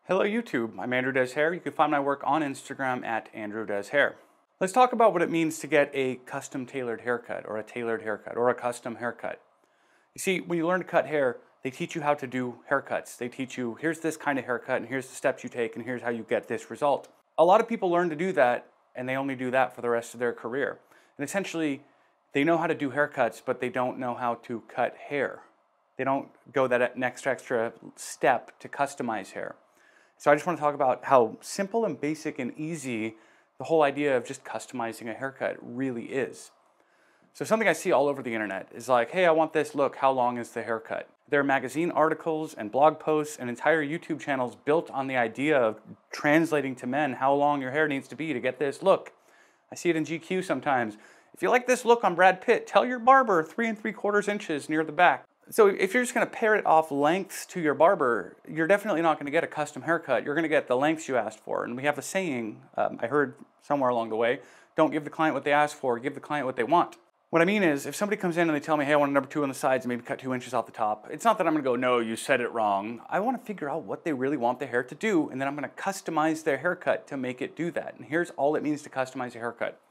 Hello YouTube, I'm Andrew Does Hair. You can find my work on Instagram at Andrew Does Hair. Let's talk about what it means to get a custom tailored haircut or a tailored haircut or a custom haircut. You see, when you learn to cut hair, they teach you how to do haircuts. They teach you, here's this kind of haircut and here's the steps you take and here's how you get this result. A lot of people learn to do that and they only do that for the rest of their career. And essentially, they know how to do haircuts, but they don't know how to cut hair. They don't go that next extra step to customize hair. So I just want to talk about how simple and basic and easy the whole idea of just customizing a haircut really is. So something I see all over the internet is like, hey, I want this look, how long is the haircut? There are magazine articles and blog posts and entire YouTube channels built on the idea of translating to men how long your hair needs to be to get this look. I see it in GQ sometimes. If you like this look on Brad Pitt, tell your barber 3 3/4 inches near the back. So if you're just going to pair it off lengths to your barber, you're definitely not going to get a custom haircut. You're going to get the lengths you asked for. And we have a saying, I heard somewhere along the way, don't give the client what they ask for, give the client what they want. What I mean is, if somebody comes in and they tell me, hey, I want a number 2 on the sides and maybe cut 2 inches off the top, it's not that I'm going to go, no, you said it wrong. I want to figure out what they really want the hair to do, and then I'm going to customize their haircut to make it do that. And here's all it means to customize a haircut.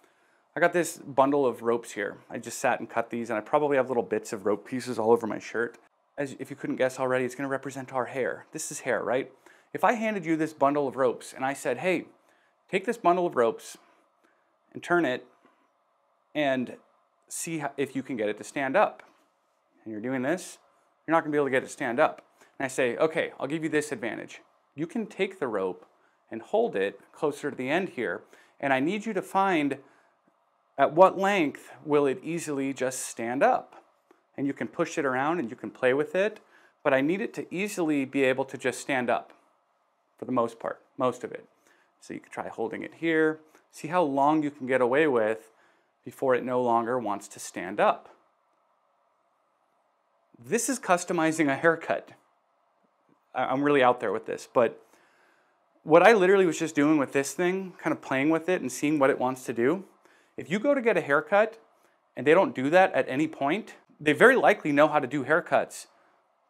I got this bundle of ropes here. I just sat and cut these, and I probably have little bits of rope pieces all over my shirt. As if you couldn't guess already, it's going to represent our hair. This is hair, right? If I handed you this bundle of ropes and I said, hey, take this bundle of ropes and turn it and see if you can get it to stand up. And you're doing this, you're not going to be able to get it to stand up. And I say, okay, I'll give you this advantage. You can take the rope and hold it closer to the end here, and I need you to find at what length will it easily just stand up. And you can push it around and you can play with it, but I need it to easily be able to just stand up for the most part, most of it. So you can try holding it here, see how long you can get away with before it no longer wants to stand up. This is customizing a haircut. I'm really out there with this, but what I literally was just doing with this thing, kind of playing with it and seeing what it wants to do, if you go to get a haircut and they don't do that at any point, they very likely know how to do haircuts,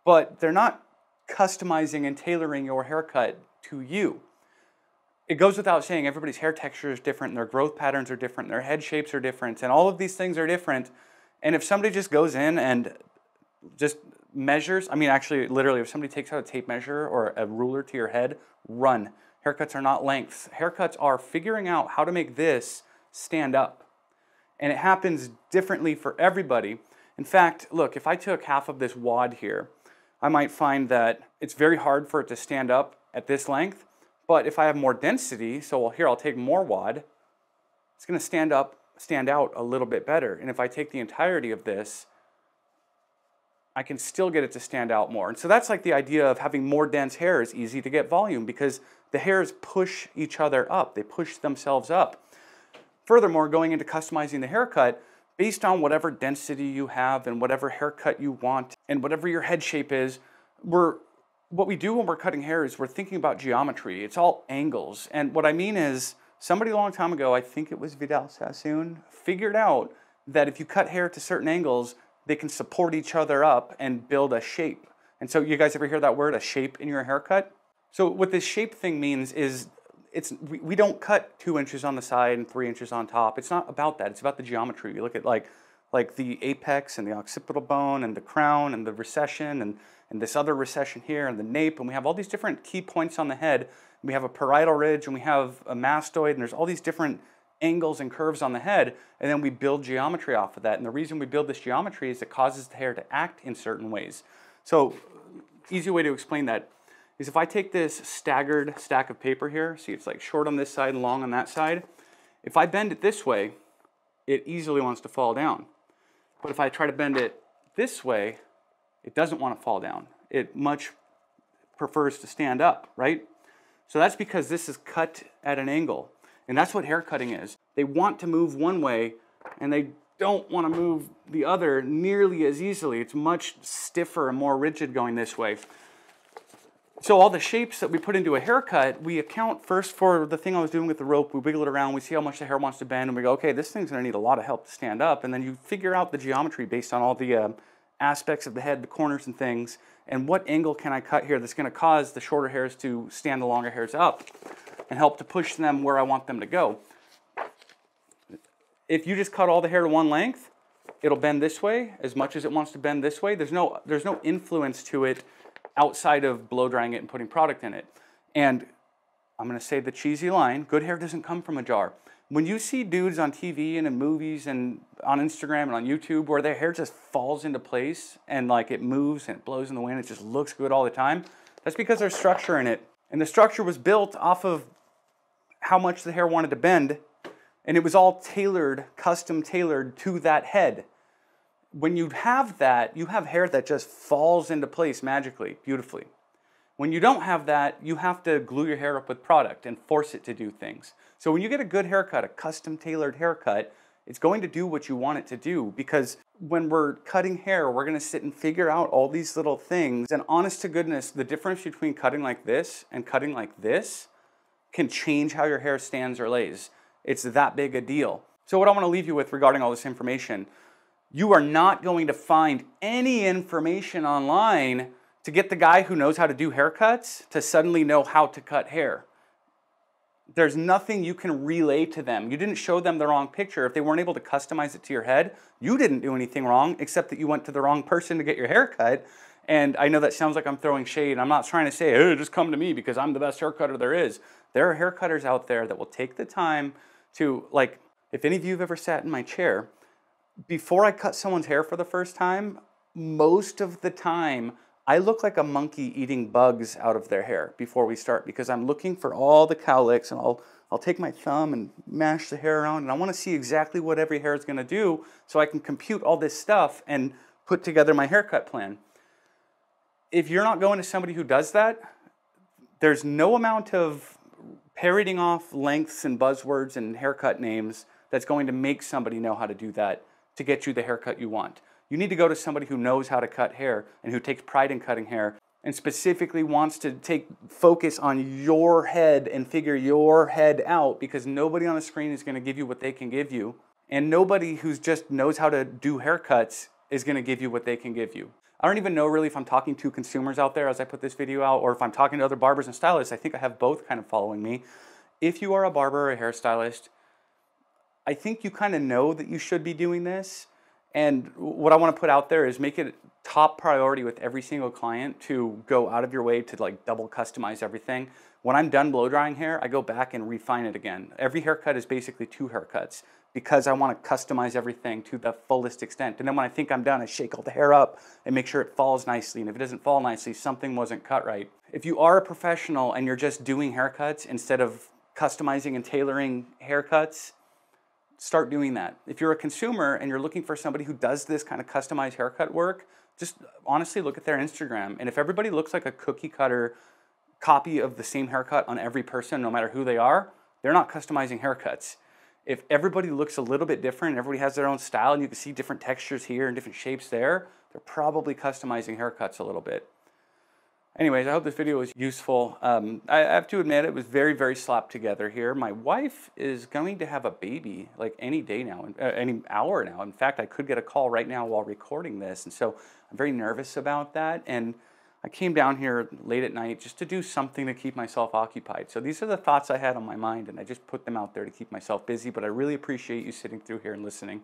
but they're not customizing and tailoring your haircut to you. It goes without saying, everybody's hair texture is different, and their growth patterns are different, and their head shapes are different, and all of these things are different. And if somebody just goes in and just measures, I mean, actually, literally, if somebody takes out a tape measure or a ruler to your head, run. Haircuts are not lengths. Haircuts are figuring out how to make this stand up. And it happens differently for everybody. In fact, look, if I took half of this wad here, I might find that it's very hard for it to stand up at this length. But if I have more density, so here I'll take more wad, it's going to stand out a little bit better. And if I take the entirety of this, I can still get it to stand out more. And so that's like the idea of having more dense hair is easy to get volume because the hairs push each other up. They push themselves up. Furthermore, going into customizing the haircut, based on whatever density you have and whatever haircut you want and whatever your head shape is, what we do when we're cutting hair is we're thinking about geometry. It's all angles. And what I mean is, somebody a long time ago, I think it was Vidal Sassoon, figured out that if you cut hair to certain angles, they can support each other up and build a shape. And so you guys ever hear that word, a shape in your haircut? So what this shape thing means is we don't cut 2 inches on the side and 3 inches on top. It's not about that. It's about the geometry. You look at like the apex and the occipital bone and the crown and the recession and this other recession here and the nape, and we have all these different key points on the head. We have a parietal ridge and we have a mastoid, and there's all these different angles and curves on the head, and then we build geometry off of that. And the reason we build this geometry is it causes the hair to act in certain ways. So easy way to explain that is if I take this staggered stack of paper here, see it's like short on this side and long on that side, if I bend it this way, it easily wants to fall down. But if I try to bend it this way, it doesn't want to fall down. It much prefers to stand up, right? So that's because this is cut at an angle. And that's what hair cutting is. They want to move one way and they don't want to move the other nearly as easily. It's much stiffer and more rigid going this way. So all the shapes that we put into a haircut, we account first for the thing I was doing with the rope. We wiggle it around, we see how much the hair wants to bend, and we go, okay, this thing's going to need a lot of help to stand up. And then you figure out the geometry based on all the aspects of the head, the corners and things, and what angle can I cut here that's going to cause the shorter hairs to stand the longer hairs up and help to push them where I want them to go. If you just cut all the hair to one length, it'll bend this way as much as it wants to bend this way. There's no influence to it outside of blow drying it and putting product in it. And I'm going to say the cheesy line, good hair doesn't come from a jar. When you see dudes on TV and in movies and on Instagram and on YouTube where their hair just falls into place and like it moves and it blows in the wind, it just looks good all the time, that's because there's structure in it. And the structure was built off of how much the hair wanted to bend, and it was all tailored, custom tailored to that head. When you have that, you have hair that just falls into place magically, beautifully. When you don't have that, you have to glue your hair up with product and force it to do things. So when you get a good haircut, a custom tailored haircut, it's going to do what you want it to do, because when we're cutting hair, we're gonna sit and figure out all these little things. And honest to goodness, the difference between cutting like this and cutting like this can change how your hair stands or lays. It's that big a deal. So what I wanna leave you with regarding all this information, you are not going to find any information online to get the guy who knows how to do haircuts to suddenly know how to cut hair. There's nothing you can relay to them. You didn't show them the wrong picture. If they weren't able to customize it to your head, you didn't do anything wrong, except that you went to the wrong person to get your hair cut. And I know that sounds like I'm throwing shade. I'm not trying to say, hey, just come to me because I'm the best hair cutter there is. There are hair cutters out there that will take the time to, like, if any of you have ever sat in my chair, before I cut someone's hair for the first time, most of the time, I look like a monkey eating bugs out of their hair before we start, because I'm looking for all the cowlicks, and I'll take my thumb and mash the hair around, and I want to see exactly what every hair is going to do so I can compute all this stuff and put together my haircut plan. If you're not going to somebody who does that, there's no amount of parroting off lengths and buzzwords and haircut names that's going to make somebody know how to do that to get you the haircut you want. You need to go to somebody who knows how to cut hair and who takes pride in cutting hair and specifically wants to focus on your head and figure your head out, because nobody on the screen is going to give you what they can give you. And nobody who just knows how to do haircuts is going to give you what they can give you. I don't even know really if I'm talking to consumers out there as I put this video out, or if I'm talking to other barbers and stylists. I think I have both kind of following me. If you are a barber or a hairstylist, I think you kind of know that you should be doing this. And what I want to put out there is make it top priority with every single client to go out of your way to like double customize everything. When I'm done blow drying hair, I go back and refine it again. Every haircut is basically 2 haircuts because I want to customize everything to the fullest extent. And then when I think I'm done, I shake all the hair up and make sure it falls nicely. And if it doesn't fall nicely, something wasn't cut right. If you are a professional and you're just doing haircuts instead of customizing and tailoring haircuts, start doing that. If you're a consumer and you're looking for somebody who does this kind of customized haircut work, just honestly look at their Instagram. And if everybody looks like a cookie cutter copy of the same haircut on every person, no matter who they are, they're not customizing haircuts. If everybody looks a little bit different, everybody has their own style, and you can see different textures here and different shapes there, they're probably customizing haircuts a little bit. Anyways, I hope this video was useful. I have to admit it was very, very slapped together here. My wife is going to have a baby like any day now, any hour now. In fact, I could get a call right now while recording this. And so I'm very nervous about that. And I came down here late at night just to do something to keep myself occupied. So these are the thoughts I had on my mind, and I just put them out there to keep myself busy. But I really appreciate you sitting through here and listening.